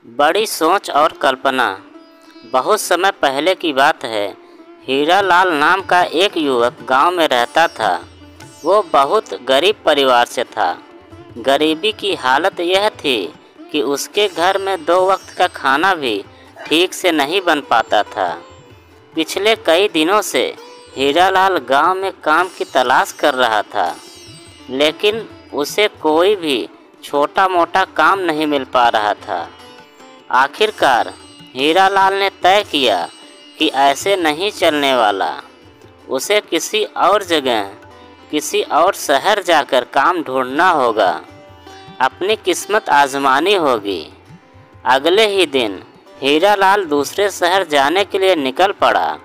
बड़ी सोच और कल्पना। बहुत समय पहले की बात है। हीरालाल नाम का एक युवक गांव में रहता था। वो बहुत गरीब परिवार से था। गरीबी की हालत यह थी कि उसके घर में 2 वक्त का खाना भी ठीक से नहीं बन पाता था। पिछले कई दिनों से हीरालाल गांव में काम की तलाश कर रहा था, लेकिन उसे कोई भी छोटा मोटा काम नहीं मिल पा रहा था। आखिरकार हीरालाल ने तय किया कि ऐसे नहीं चलने वाला। उसे किसी और जगह, किसी और शहर जाकर काम ढूंढना होगा, अपनी किस्मत आजमानी होगी। अगले ही दिन हीरालाल दूसरे शहर जाने के लिए निकल पड़ा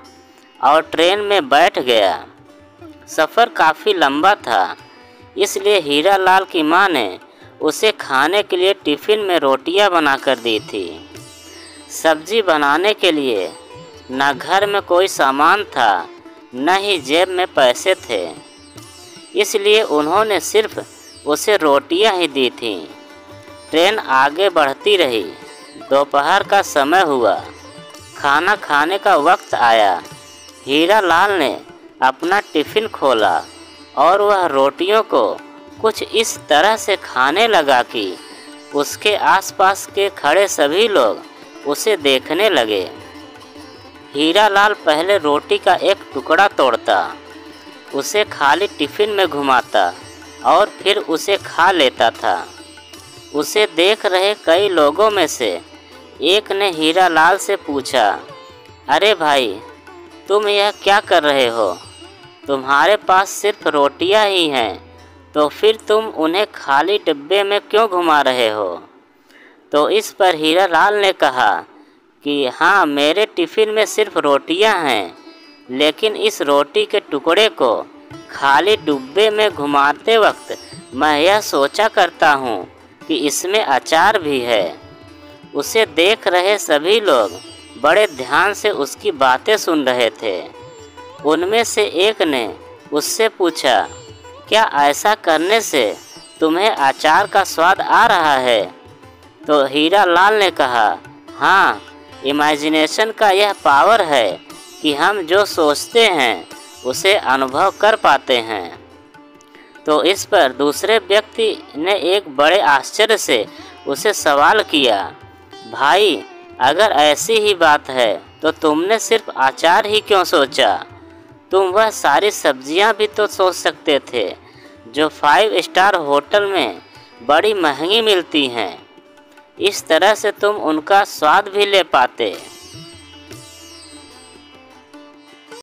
और ट्रेन में बैठ गया। सफ़र काफ़ी लंबा था, इसलिए हीरालाल की माँ ने उसे खाने के लिए टिफ़िन में रोटियां बनाकर दी थी। सब्जी बनाने के लिए न घर में कोई सामान था, न ही जेब में पैसे थे, इसलिए उन्होंने सिर्फ उसे रोटियां ही दी थीं। ट्रेन आगे बढ़ती रही। दोपहर का समय हुआ, खाना खाने का वक्त आया। हीरालाल ने अपना टिफ़िन खोला और वह रोटियों को कुछ इस तरह से खाने लगा कि उसके आसपास के खड़े सभी लोग उसे देखने लगे। हीरालाल पहले रोटी का एक टुकड़ा तोड़ता, उसे खाली टिफ़िन में घुमाता और फिर उसे खा लेता था। उसे देख रहे कई लोगों में से एक ने हीरालाल से पूछा, अरे भाई, तुम यह क्या कर रहे हो? तुम्हारे पास सिर्फ रोटियां ही हैं, तो फिर तुम उन्हें खाली डिब्बे में क्यों घुमा रहे हो? तो इस पर हीरालाल ने कहा कि हाँ, मेरे टिफ़िन में सिर्फ रोटियां हैं, लेकिन इस रोटी के टुकड़े को खाली डिब्बे में घुमाते वक्त मैं यह सोचा करता हूँ कि इसमें अचार भी है। उसे देख रहे सभी लोग बड़े ध्यान से उसकी बातें सुन रहे थे। उनमें से एक ने उससे पूछा, क्या ऐसा करने से तुम्हें अचार का स्वाद आ रहा है? तो हीरालाल ने कहा, हाँ, इमेजिनेशन का यह पावर है कि हम जो सोचते हैं उसे अनुभव कर पाते हैं। तो इस पर दूसरे व्यक्ति ने एक बड़े आश्चर्य से उसे सवाल किया, भाई, अगर ऐसी ही बात है तो तुमने सिर्फ अचार ही क्यों सोचा? तुम वह सारी सब्जियां भी तो सोच सकते थे जो 5 स्टार होटल में बड़ी महंगी मिलती हैं। इस तरह से तुम उनका स्वाद भी ले पाते।